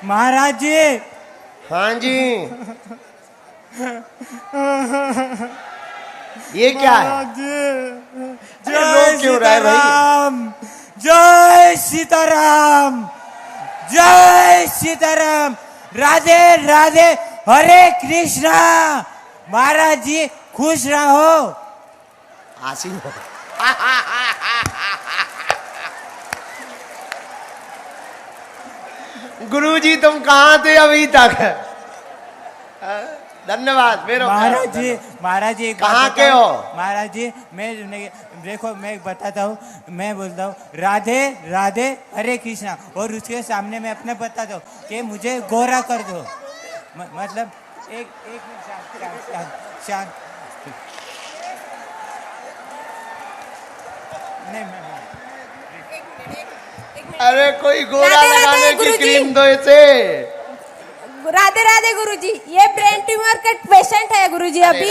महाराज जी। हाँ जी, ये क्या है? जय क्यों रहा है भाई? सीताराम, जय सीताराम, जय सीताराम, राधे राधे, हरे कृष्णा। महाराज जी खुश रहो। आसीन हो। गुरुजी तुम कहाँ थे अभी तक? धन्यवाद। मेरे महाराज जी कहाँ के हो? महाराज जी मैं देखो, मैं बताता हूँ, मैं बोलता हूँ राधे राधे हरे कृष्णा, और उसके सामने मैं अपने बताता हूँ कि मुझे गोरा कर दो। मतलब एक मिनट शांत। नहीं, अरे कोई गोरा लगाने की क्रीम दो इसे। राधे राधे गुरुजी, ये ब्रेन ट्यूमर का पेशेंट है गुरुजी। अभी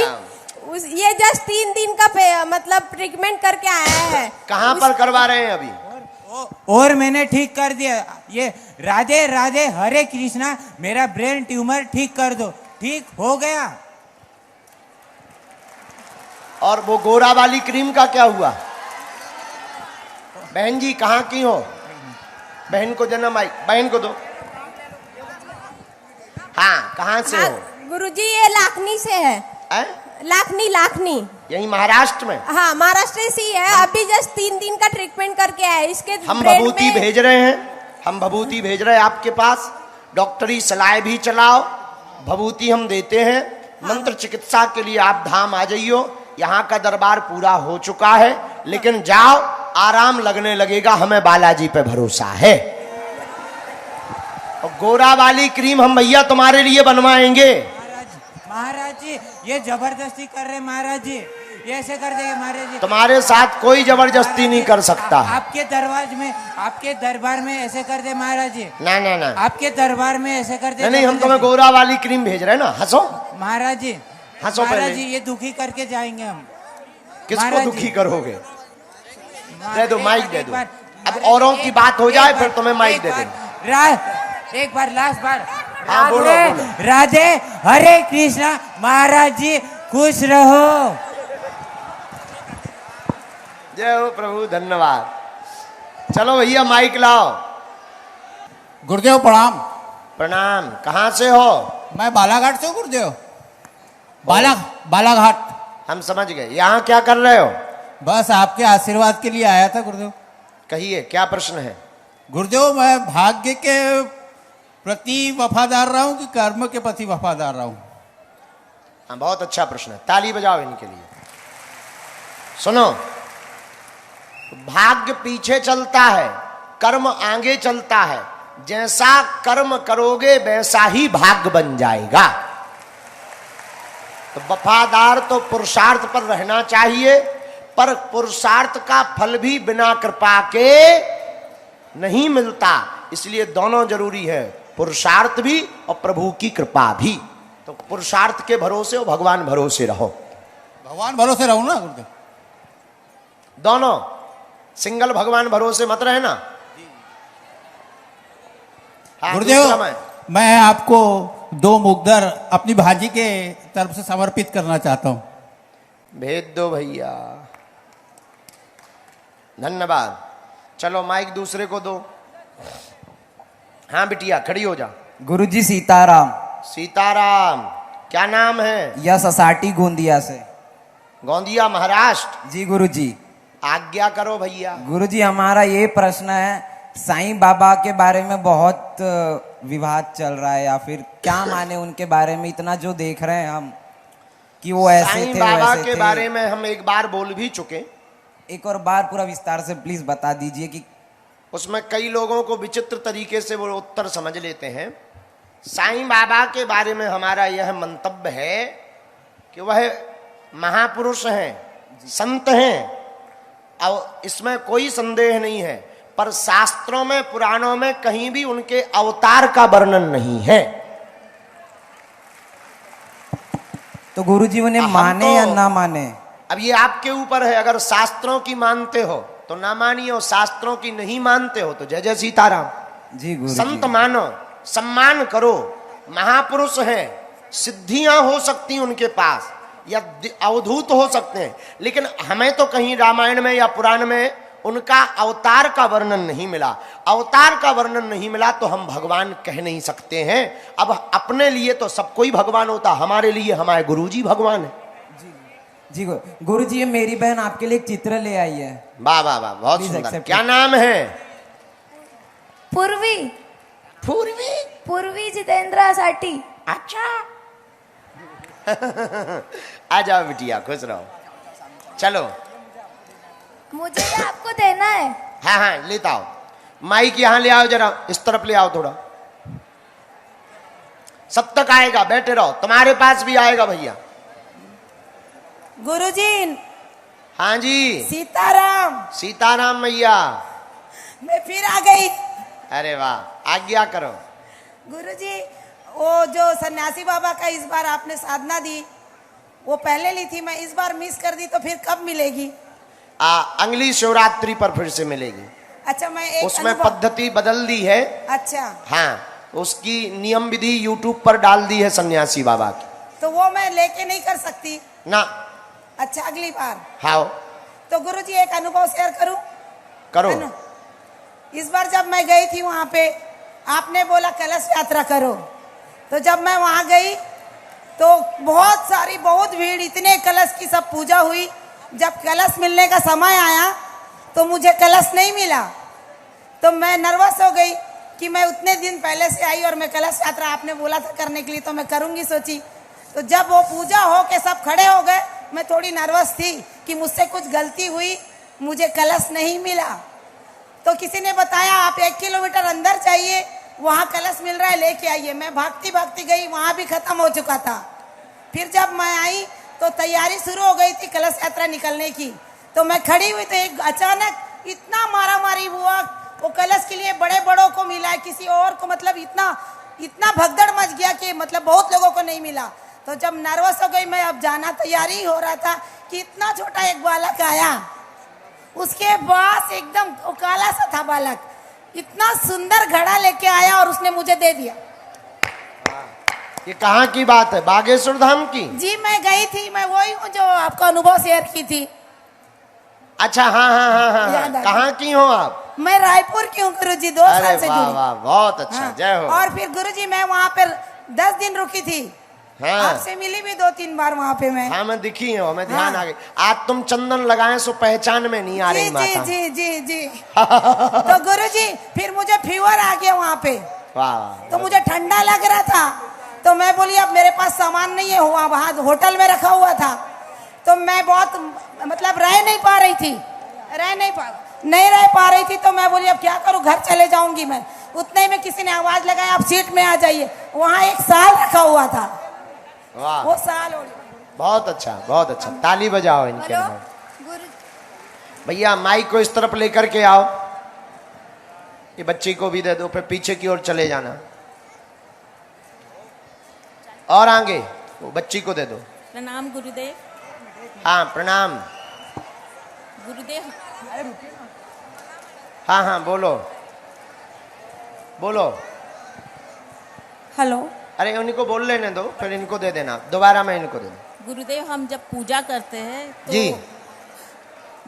ये जस्ट 3 दिन का मतलब ट्रीटमेंट करके आया है। कहाँ पर करवा रहे हैं अभी? और मैंने ठीक कर दिया। ये राधे राधे हरे कृष्णा, मेरा ब्रेन ट्यूमर ठीक कर दो। ठीक हो गया। और वो गोरा वाली क्रीम का क्या हुआ? बहन जी कहाँ की हो? बहन को जन्म आई, बहन को दो। हाँ, कहाँ से हो? गुरुजी ये लाखनी से है। लाखनी यही महाराष्ट्र में? हाँ, महाराष्ट्र से ही है। अभी जस्ट 3 दिन का ट्रीटमेंट करके आया। इसके हम भभूति भेज रहे हैं, हम भभूति भेज रहे हैं आपके पास। डॉक्टरी सलाह भी चलाओ, भभूति हम देते हैं। मंत्र चिकित्सा के लिए आप धाम आ जाइयो। यहाँ का दरबार पूरा हो चुका है, लेकिन जाओ, आराम लगने लगेगा। हमें बालाजी पे भरोसा है। और गोरा वाली क्रीम हम भैया तुम्हारे लिए बनवाएंगे। महाराज जी ये जबरदस्ती कर रहे महाराज जी, ये ऐसे कर देंगे महाराज जी। तुम्हारे साथ कोई जबरदस्ती नहीं कर सकता। आपके दरबार में ऐसे कर दे महाराज जी। ना आपके दरबार में ऐसे कर दे। नहीं, हम तुम्हें गोरा वाली क्रीम भेज रहे हैं ना। हंसो महाराज जी, हंसो महाराज पहले। जी ये दुखी करके जाएंगे हम। किसको दुखी करोगे? दे दो माइक, दे दो। अब औरों की बात हो जाए फिर तुम्हें माइक दे दे। एक बार लास्ट बार। हाँ, बोलो। राधे हरे कृष्णा, महाराज जी खुश रहो। जय हो प्रभु, धन्यवाद। चलो भैया माइक लाओ। गुरुदेव प्रणाम। प्रणाम। कहाँ से हो? मैं बालाघाट से हूँ गुरुदेव। बालाघाट। हम समझ गए। यहाँ क्या कर रहे हो? बस आपके आशीर्वाद के लिए आया था गुरुदेव। कहिए क्या प्रश्न है? गुरुदेव मैं भाग्य के प्रति वफादार रहा हूँ कि कर्म के प्रति वफादार रहा हूँ? हाँ, बहुत अच्छा प्रश्न है। ताली बजाओ इनके लिए। सुनो, भाग्य पीछे चलता है, कर्म आगे चलता है। जैसा कर्म करोगे वैसा ही भाग्य बन जाएगा। तो वफादार तो पुरुषार्थ पर रहना चाहिए, पर पुरुषार्थ का फल भी बिना कृपा के नहीं मिलता। इसलिए दोनों जरूरी है, पुरुषार्थ भी और प्रभु की कृपा भी। तो पुरुषार्थ के भरोसे और भगवान भरोसे रहो। भगवान भरोसे रहो ना गुरुदेव? दोनों, सिंगल भगवान भरोसे मत रहे ना। हाँ, गुरुदेव मैं आपको 2 मुग्धर अपनी भाजी के तरफ से समर्पित करना चाहता हूं। भेज दो भैया। धन्यवाद। चलो माइक दूसरे को दो। हाँ बिटिया खड़ी हो जा। गुरुजी सीताराम। सीताराम। क्या नाम है? यस असाटी गोंदिया से। गोंदिया महाराष्ट्र? जी गुरुजी। आज्ञा करो भैया। गुरुजी हमारा ये प्रश्न है, साईं बाबा के बारे में बहुत विवाद चल रहा है, या फिर क्या माने उनके बारे में? इतना जो देख रहे हैं हम कि वो ऐसे थे, साईं बाबा के बारे में हम एक बार बोल भी चुके। एक और बार पूरा विस्तार से प्लीज बता दीजिए कि उसमें कई लोगों को विचित्र तरीके से वो उत्तर समझ लेते हैं। साईं बाबा के बारे में हमारा यह मंतव्य है कि वह महापुरुष हैं, संत हैं, और इसमें कोई संदेह नहीं है। पर शास्त्रों में, पुराणों में कहीं भी उनके अवतार का वर्णन नहीं है। तो गुरुजी उन्हें माने या ना माने? अब ये आपके ऊपर है। अगर शास्त्रों की मानते हो तो ना मानिए, और शास्त्रों की नहीं मानते हो तो जय जय सीताराम। जी गुरुजी। संत मानो, सम्मान करो। महापुरुष हैं, सिद्धियां हो सकती उनके पास या अवधूत हो सकते हैं, लेकिन हमें तो कहीं रामायण में या पुराण में उनका अवतार का वर्णन नहीं मिला। अवतार का वर्णन नहीं मिला तो हम भगवान कह नहीं सकते हैं। अब अपने लिए तो सब कोई भगवान होता, हमारे लिए हमारे गुरुजी भगवान है। जी गुरुजी, ये मेरी बहन आपके लिए एक चित्र ले आई है। वाह वाह वाह, बहुत Please सुंदर। accept क्या it. नाम है? पूर्वी पूर्वी। पूर्वी जितेंद्र साटी। अच्छा आ जाओ बिटिया, खुश रहो। चलो, मुझे ये आपको देना है। हाँ हाँ लेता आओ। माइक यहाँ ले आओ, जरा इस तरफ ले आओ थोड़ा। सब तक आएगा, बैठे रहो, तुम्हारे पास भी आएगा भैया। गुरुजी, हाँ जी, सीताराम, सीताराम मैया। मैं फिर आ गई। अरे वाह, आज्ञा करो। गुरुजी, वो जो सन्यासी बाबा का इस बार आपने साधना दी, वो पहले ली थी, मैं इस बार मिस कर दी, तो फिर कब मिलेगी? अगली शिवरात्रि पर फिर से मिलेगी। अच्छा, मैं एक उसमें पद्धति बदल दी है। अच्छा, हाँ, उसकी नियम विधि यूट्यूब पर डाल दी है सन्यासी बाबा की। तो वो मैं लेके नहीं कर सकती ना? अच्छा, अगली बार। हाँ तो गुरुजी, एक अनुभव शेयर करूं? करो। इस बार जब मैं गई थी वहां पे, आपने बोला कलश यात्रा करो, तो जब मैं वहां गई तो बहुत भीड़, इतने कलश की सब पूजा हुई। जब कलश मिलने का समय आया तो मुझे कलश नहीं मिला, तो मैं नर्वस हो गई कि मैं उतने दिन पहले से आई और मैं कलश यात्रा आपने बोला था करने के लिए, तो मैं करूंगी सोची। तो जब वो पूजा हो के सब खड़े हो गए, मैं थोड़ी नर्वस थी कि मुझसे कुछ गलती हुई, मुझे कलश नहीं मिला। तो किसी ने बताया आप 1 किलोमीटर अंदर जाइए, वहाँ कलश मिल रहा है, लेके आइए। मैं भागती भागती गई, वहाँ भी खत्म हो चुका था। फिर जब मैं आई तो तैयारी शुरू हो गई थी कलश यात्रा निकलने की। तो मैं खड़ी हुई तो एक अचानक इतना मारामारी हुआ, वो कलश के लिए बड़े बड़ों को मिला, किसी और को मतलब इतना भगदड़ मच गया कि मतलब बहुत लोगों को नहीं मिला। तो जब नर्वस हो गई मैं, अब जाना तैयारी हो रहा था कि इतना छोटा एक बालक आया, उसके पास एकदम काला सा था बालक, इतना सुंदर घड़ा लेके आया और उसने मुझे दे दिया। ये कहाँ की बात है? बागेश्वर धाम की? जी, मैं गई थी, मैं वही हूँ जो आपका अनुभव शेयर की थी। अच्छा, हाँ हाँ हाँ हाँ, याद आ गया। कहाँ की हो आप? मैं रायपुर की हूँ गुरुजी, 2 अरे साल से वाह जुड़ी। वाह, बहुत अच्छा। हाँ। जय हो। और फिर गुरुजी मैं वहाँ पर 10 दिन रुकी थी। हाँ। आपसे मिली भी 2-3 बार वहाँ पे मैं। हाँ, मैं दिखी हूँ, मैं ध्यान हाँ। आ गई। आज तुम चंदन लगाए सो पहचान में नहीं आ रही जी माता। जी जी जी जी। तो गुरुजी फिर मुझे फीवर आ गया वहाँ पे, वाह, तो मुझे ठंडा लग रहा था। तो मैं बोली अब मेरे पास सामान नहीं है, वहाँ होटल में रखा हुआ था, तो मैं बहुत मतलब रह नहीं पा रही थी, नहीं रह पा रही थी। तो मैं बोली अब क्या करूँ, घर चले जाऊंगी मैं। उतने में किसी ने आवाज लगाया आप सीट में आ जाइए। वहाँ एक साल रखा हुआ था, वाह, वो साल हो बहुत अच्छा, बहुत अच्छा। ताली बजाओ इनके लिए। गुरु भैया माइक को इस तरफ लेकर के आओ, ये बच्ची को भी दे दो, फिर पीछे की ओर चले जाना और आगे वो बच्ची को दे दो। प्रणाम गुरुदेव। हाँ प्रणाम। गुरुदेव, हाँ हाँ बोलो बोलो। हेलो। अरे उनको बोल लेने दो, फिर इनको दे देना, दोबारा मैं इनको दे दूँ। गुरुदेव हम जब पूजा करते हैं तो जी।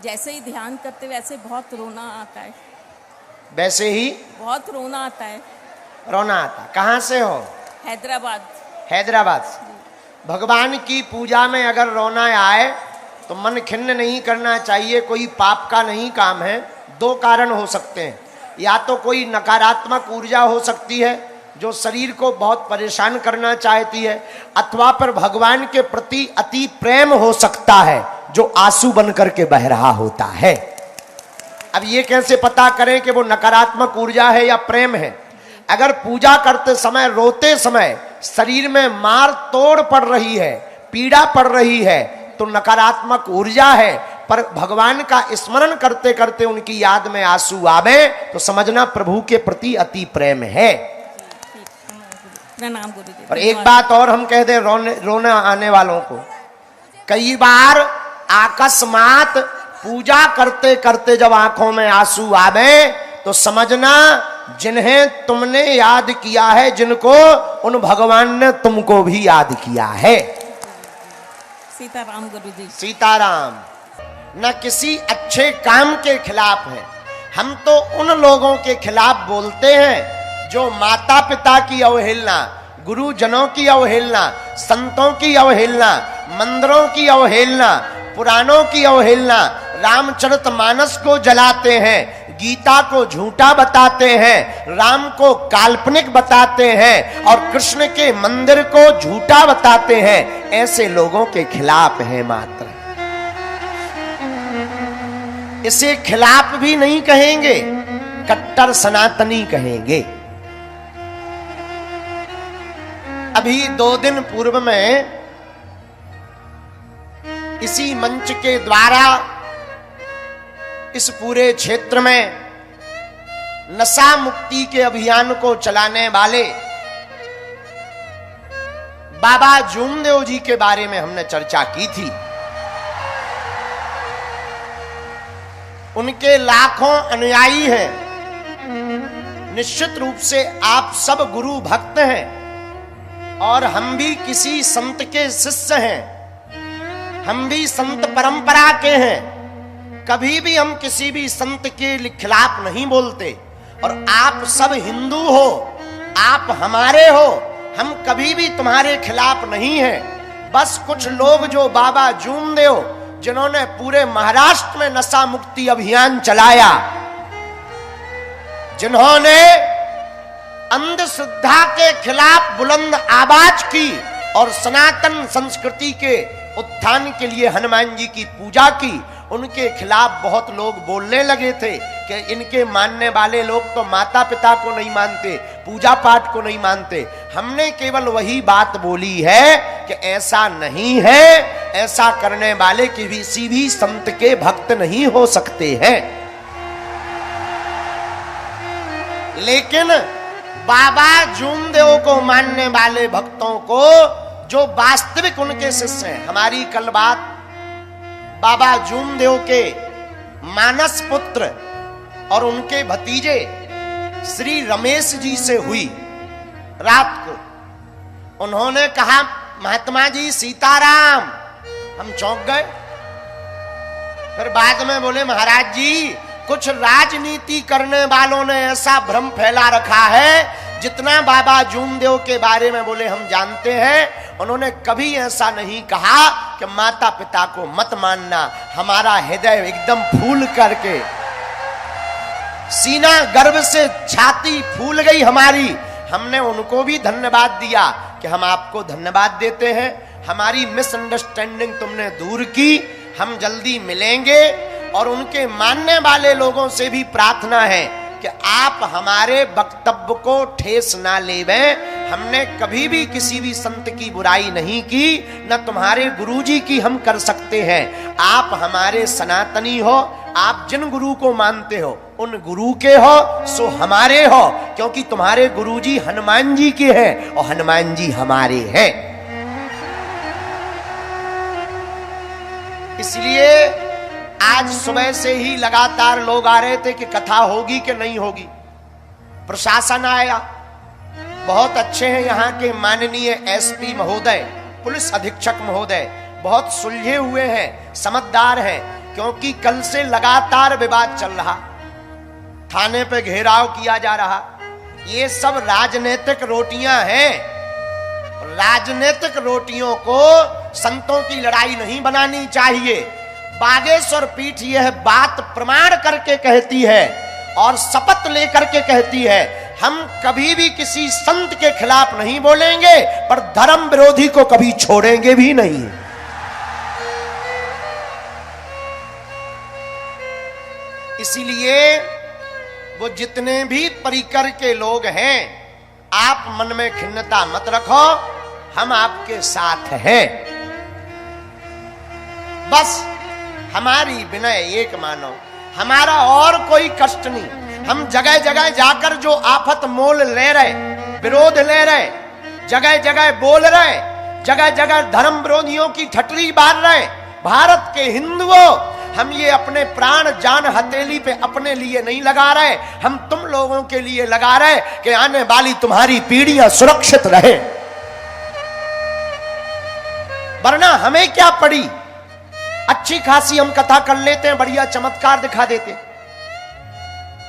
जैसे ही ध्यान करते वैसे बहुत रोना आता है, वैसे ही बहुत रोना आता है। रोना आता? कहाँ से हो? हैदराबाद। हैदराबाद से। भगवान की पूजा में अगर रोना आए तो मन खिन्न नहीं करना चाहिए, कोई पाप का नहीं काम है। 2 कारण हो सकते हैं, या तो कोई नकारात्मक ऊर्जा हो सकती है जो शरीर को बहुत परेशान करना चाहती है, अथवा पर भगवान के प्रति अति प्रेम हो सकता है जो आंसू बन करके बह रहा होता है। अब ये कैसे पता करें कि वो नकारात्मक ऊर्जा है या प्रेम है? अगर पूजा करते समय, रोते समय शरीर में मार तोड़ पड़ रही है, पीड़ा पड़ रही है, तो नकारात्मक ऊर्जा है। पर भगवान का स्मरण करते करते उनकी याद में आंसू आवे तो समझना प्रभु के प्रति अति प्रेम है। प्रणाम गुरुदेव। और एक बात और हम कह दें रोना आने वालों को, कई बार अकस्मात पूजा करते करते जब आंखों में आंसू आवे तो समझना जिन्हें तुमने याद किया है जिनको, उन भगवान ने तुमको भी याद किया है। सीताराम गुरुजी। सीताराम। न किसी अच्छे काम के खिलाफ है, हम तो उन लोगों के खिलाफ बोलते हैं जो माता पिता की अवहेलना, गुरुजनों की अवहेलना, संतों की अवहेलना, मंदिरों की अवहेलना, पुराणों की अवहेलना, रामचरितमानस को जलाते हैं, गीता को झूठा बताते हैं, राम को काल्पनिक बताते हैं और कृष्ण के मंदिर को झूठा बताते हैं, ऐसे लोगों के खिलाफ है मात्र। इसे खिलाफ भी नहीं कहेंगे, कट्टर सनातनी कहेंगे। अभी 2 दिन पूर्व में इसी मंच के द्वारा इस पूरे क्षेत्र में नशा मुक्ति के अभियान को चलाने वाले बाबा जूमदेव जी के बारे में हमने चर्चा की थी। उनके लाखों अनुयायी हैं। निश्चित रूप से आप सब गुरु भक्त हैं और हम भी किसी संत के शिष्य हैं, हम भी संत परंपरा के हैं। कभी भी हम किसी भी संत के खिलाफ नहीं बोलते और आप सब हिंदू हो, आप हमारे हो, हम कभी भी तुम्हारे खिलाफ नहीं हैं। बस कुछ लोग जो बाबा जूमदेव जिन्होंने पूरे महाराष्ट्र में नशा मुक्ति अभियान चलाया, जिन्होंने अंधश्रद्धा के खिलाफ बुलंद आवाज की और सनातन संस्कृति के उत्थान के लिए हनुमान जी की पूजा की, उनके खिलाफ बहुत लोग बोलने लगे थे कि इनके मानने वाले लोग तो माता पिता को नहीं मानते, पूजा पाठ को नहीं मानते। हमने केवल वही बात बोली है कि ऐसा नहीं है, ऐसा करने वाले किसी भी संत के भक्त नहीं हो सकते हैं। लेकिन बाबा जूमदेव को मानने वाले भक्तों को, जो वास्तविक उनके शिष्य हैं, हमारी कल बात बाबा जूमदेव के मानस पुत्र और उनके भतीजे श्री रमेश जी से हुई। रात को उन्होंने कहा, महात्मा जी सीताराम। हम चौंक गए। फिर बाद में बोले, महाराज जी कुछ राजनीति करने वालों ने ऐसा भ्रम फैला रखा है, जितना बाबा जूमदेव के बारे में बोले हम जानते हैं, उन्होंने कभी ऐसा नहीं कहा कि माता पिता को मत मानना। हमारा हृदय एकदम फूल करके, सीना गर्व से छाती फूल गई हमारी। हमने उनको भी धन्यवाद दिया कि हम आपको धन्यवाद देते हैं, हमारी मिसअंडरस्टैंडिंग तुमने दूर की, हम जल्दी मिलेंगे। और उनके मानने वाले लोगों से भी प्रार्थना है कि आप हमारे वक्तव्य को ठेस ना लेवें। हमने कभी भी किसी भी संत की बुराई नहीं की, न तुम्हारे गुरुजी की हम कर सकते हैं। आप हमारे सनातनी हो, आप जिन गुरु को मानते हो उन गुरु के हो, सो हमारे हो, क्योंकि तुम्हारे गुरुजी हनुमान जी के हैं और हनुमान जी हमारे हैं। इसलिए आज सुबह से ही लगातार लोग आ रहे थे कि कथा होगी कि नहीं होगी। प्रशासन आया, बहुत अच्छे हैं यहाँ के माननीय एसपी महोदय, पुलिस अधीक्षक महोदय, बहुत सुलझे हुए हैं, समझदार हैं। क्योंकि कल से लगातार विवाद चल रहा, थाने पे घेराव किया जा रहा। ये सब राजनीतिक रोटियां हैं। राजनीतिक रोटियों को संतों की लड़ाई नहीं बनानी चाहिए। बागेश्वर पीठ यह बात प्रमाण करके कहती है और शपथ लेकर के कहती है, हम कभी भी किसी संत के खिलाफ नहीं बोलेंगे, पर धर्म विरोधी को कभी छोड़ेंगे भी नहीं। इसीलिए वो जितने भी परिकर के लोग हैं, आप मन में खिन्नता मत रखो, हम आपके साथ हैं। बस हमारी विनय एक मानो, हमारा और कोई कष्ट नहीं। हम जगह जगह जाकर जो आफत मोल ले रहे, विरोध ले रहे, जगह जगह बोल रहे, जगह जगह धर्म विरोधियों की ठटरी बार रहे। भारत के हिंदुओं, हम ये अपने प्राण जान हथेली पे अपने लिए नहीं लगा रहे, हम तुम लोगों के लिए लगा रहे कि आने वाली तुम्हारी पीढ़ियां सुरक्षित रहे। वरना हमें क्या पड़ी, अच्छी खासी हम कथा कर लेते हैं, बढ़िया चमत्कार दिखा देते हैं।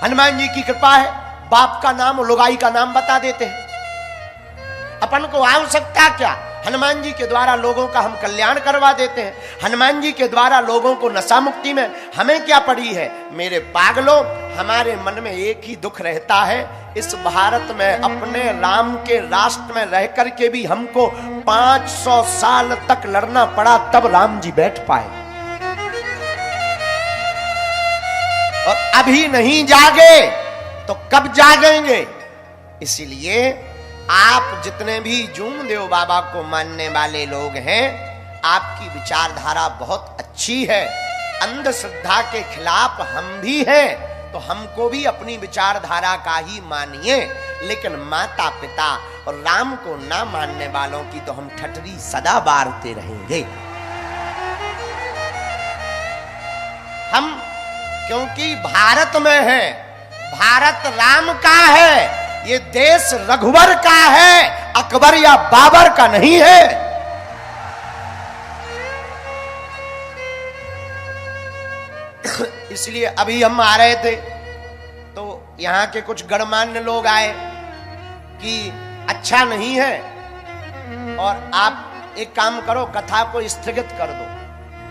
हनुमान जी की कृपा है, बाप का नाम लुगाई का नाम बता देते हैं। अपन को आवश्यकता क्या, हनुमान जी के द्वारा लोगों का हम कल्याण करवा देते हैं। हनुमान जी के द्वारा लोगों को नशा मुक्ति में हमें क्या पड़ी है। मेरे पागलों, हमारे मन में एक ही दुख रहता है, इस भारत में अपने राम के राष्ट्र में रह करके भी हमको 500 साल तक लड़ना पड़ा, तब राम जी बैठ पाए। और अभी नहीं जागे तो कब जागेंगे। इसीलिए आप जितने भी जूमदेव बाबा को मानने वाले लोग हैं, आपकी विचारधारा बहुत अच्छी है। अंधश्रद्धा के खिलाफ हम भी हैं, तो हमको भी अपनी विचारधारा का ही मानिए। लेकिन माता पिता और राम को ना मानने वालों की तो हम ठटरी सदा बारते रहेंगे। हम क्योंकि भारत में है, भारत राम का है, ये देश रघुवर का है, अकबर या बाबर का नहीं है। इसलिए अभी हम आ रहे थे तो यहां के कुछ गणमान्य लोग आए कि अच्छा नहीं है, और आप एक काम करो, कथा को स्थगित कर दो।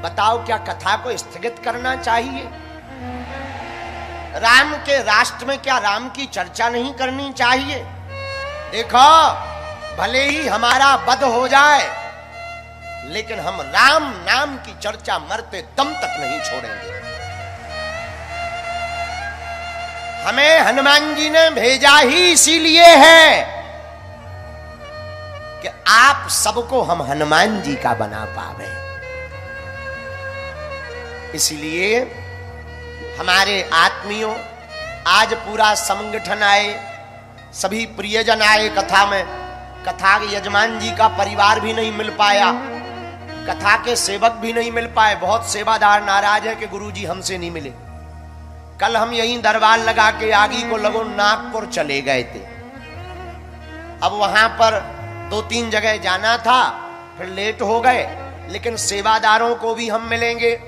बताओ क्या कथा को स्थगित करना चाहिए? राम के राष्ट्र में क्या राम की चर्चा नहीं करनी चाहिए? देखो, भले ही हमारा वध हो जाए, लेकिन हम राम नाम की चर्चा मरते दम तक नहीं छोड़ेंगे। हमें हनुमान जी ने भेजा ही इसीलिए है कि आप सबको हम हनुमान जी का बना पावे। इसलिए हमारे आत्मियों, आज पूरा संगठन आए, सभी प्रियजन आए कथा में। कथा के यजमान जी का परिवार भी नहीं मिल पाया, कथा के सेवक भी नहीं मिल पाए। बहुत सेवादार नाराज है कि गुरुजी हमसे नहीं मिले। कल हम यहीं दरबार लगा के आगी को लगो नागपुर चले गए थे। अब वहां पर 2-3 जगह जाना था, फिर लेट हो गए। लेकिन सेवादारों को भी हम मिलेंगे।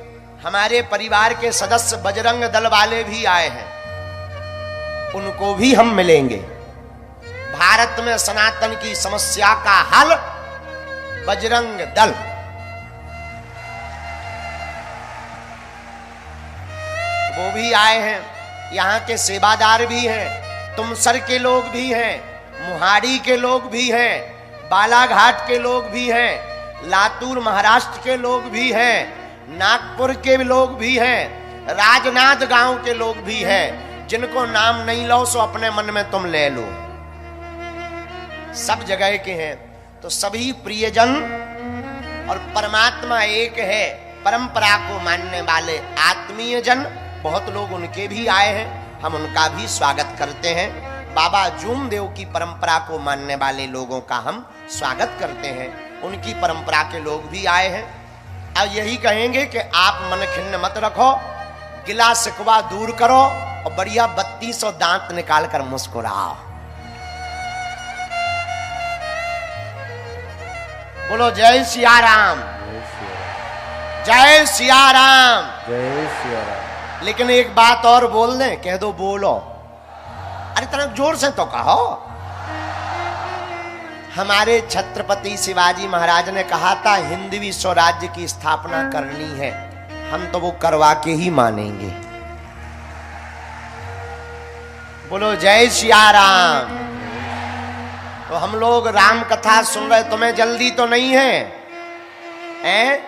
हमारे परिवार के सदस्य बजरंग दल वाले भी आए हैं, उनको भी हम मिलेंगे। भारत में सनातन की समस्या का हल बजरंग दल। वो भी आए हैं, यहाँ के सेवादार भी हैं, तुमसर के लोग भी हैं, मुहाड़ी के लोग भी हैं, बालाघाट के लोग भी हैं, लातूर महाराष्ट्र के लोग भी हैं, नागपुर के लोग भी हैं, राजनाथ गांव के लोग भी हैं। जिनको नाम नहीं लो सो अपने मन में तुम ले लो, सब जगह के हैं। तो सभी प्रियजन और परमात्मा एक है, परंपरा को मानने वाले आत्मीय जन बहुत लोग उनके भी आए हैं, हम उनका भी स्वागत करते हैं। बाबा जूमदेव की परंपरा को मानने वाले लोगों का हम स्वागत करते हैं, उनकी परंपरा के लोग भी आए हैं। अब यही कहेंगे कि आप मन खिन्न मत रखो, गिला शिकवा दूर करो और बढ़िया 3200 दांत निकाल कर मुस्कुराओ। बोलो जय सिया राम, जय सिया राम, जय सिया राम। लेकिन एक बात और बोल दें, कह दो बोलो। अरे तरह जोर से तो कहो। हमारे छत्रपति शिवाजी महाराज ने कहा था हिंदवी स्वराज्य की स्थापना करनी है, हम तो वो करवा के ही मानेंगे। बोलो जय सिया राम। तो हम लोग राम कथा सुन रहे, तुम्हें जल्दी तो नहीं है हैं?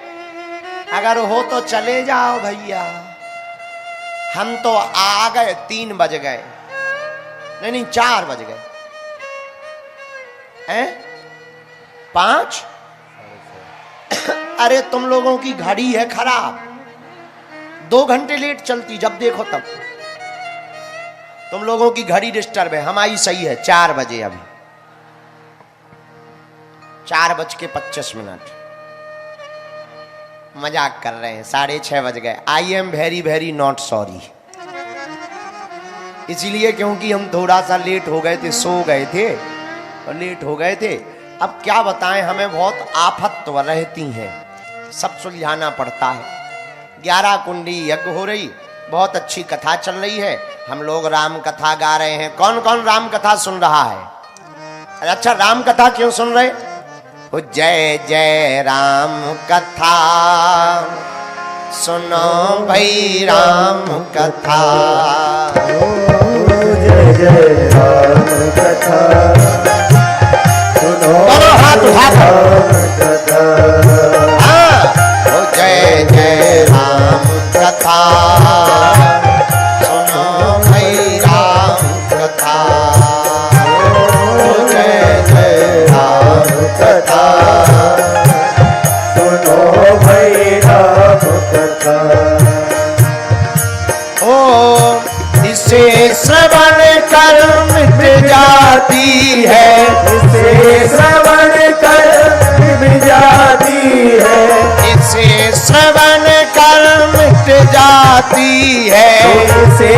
अगर हो तो चले जाओ भैया। हम तो आ गए, 3 बज गए, नहीं 4 बज गए हैं, 5। अरे तुम लोगों की घड़ी है खराब, 2 घंटे लेट चलती, जब देखो तब। तुम लोगों की घड़ी डिस्टर्ब है, हमारी सही है 4 बजे। अभी 4:25। मजाक कर रहे हैं, 6:30 बज गए। I am very very not sorry, इसलिए क्योंकि हम थोड़ा सा लेट हो गए थे, सो गए थे और लेट हो गए थे। अब क्या बताएं, हमें बहुत आफत रहती हैं, सब सुलझाना पड़ता है। 11 कुंडी यज्ञ हो रही, बहुत अच्छी कथा चल रही है, हम लोग राम कथा गा रहे हैं। कौन कौन राम कथा सुन रहा है? अच्छा, राम कथा क्यों सुन रहे? ओ जय जय राम कथा सुनो भाई राम कथा, जय जय राम कथा सुनो, दोनों हाथ उठा राम कथा। ओ जय जय राम कथा सुनो भाई राम कथा, ओ जय जय राम कथा सुनो भाई राम कथा। ओ इसे श्रवण कर मिट जाती है, इसे श्रवण कर मिट जाती है, इसे श्रवण कर मिट जाती है, इसे